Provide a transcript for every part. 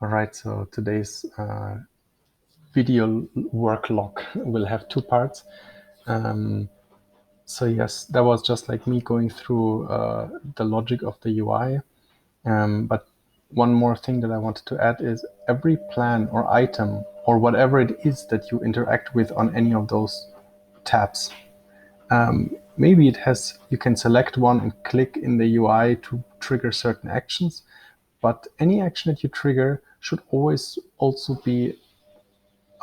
All right, so today's video worklog will have two parts. So yes, that was just like me going through the logic of the UI. But one more thing that I wanted to add is every plan or item or whatever it is that you interact with on any of those tabs, maybe you can select one and click in the UI to trigger certain actions, but any action that you trigger should always also be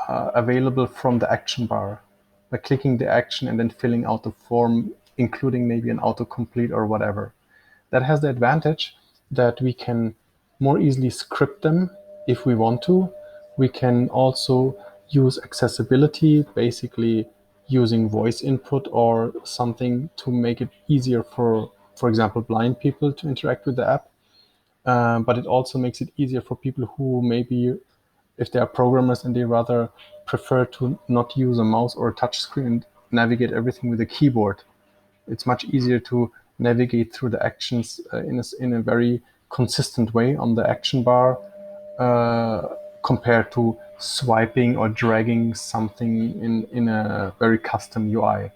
available from the action bar by clicking the action and then filling out the form, including maybe an autocomplete or whatever. That has the advantage that we can more easily script them if we want to. We can also use accessibility, basically using voice input or something to make it easier for example, blind people to interact with the app. But it also makes it easier for people who maybe, if they are programmers and they rather prefer to not use a mouse or a touch screen and navigate everything with a keyboard. It's much easier to navigate through the actions in a very consistent way on the action bar compared to swiping or dragging something in a very custom UI.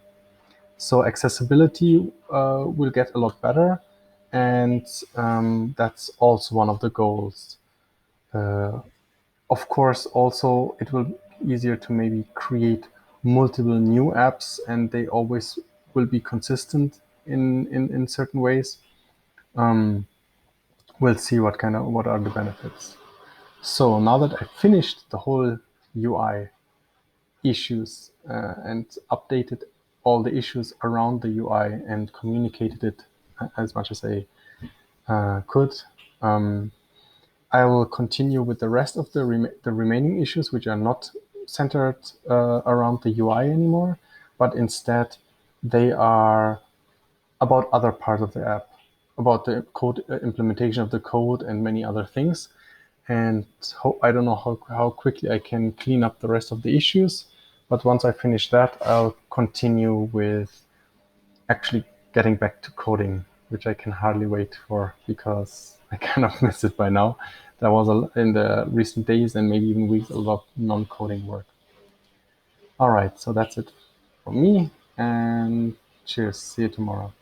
So accessibility will get a lot better, and that's also one of the goals. Of course, also it will be easier to maybe create multiple new apps, and they always will be consistent in certain ways. We'll see what are the benefits. So now that I finished the whole UI issues and updated all the issues around the UI and communicated it as much as I could, I will continue with the rest of the remaining issues, which are not centered around the UI anymore, but instead they are about other parts of the app, about the code implementation of the code and many other things. And I don't know how quickly I can clean up the rest of the issues, but once I finish that, I'll continue with actually getting back to coding, which I can hardly wait for because I kind of miss it by now. There was in the recent days and maybe even weeks a lot of non-coding work. All right, so that's it from me, and cheers. See you tomorrow.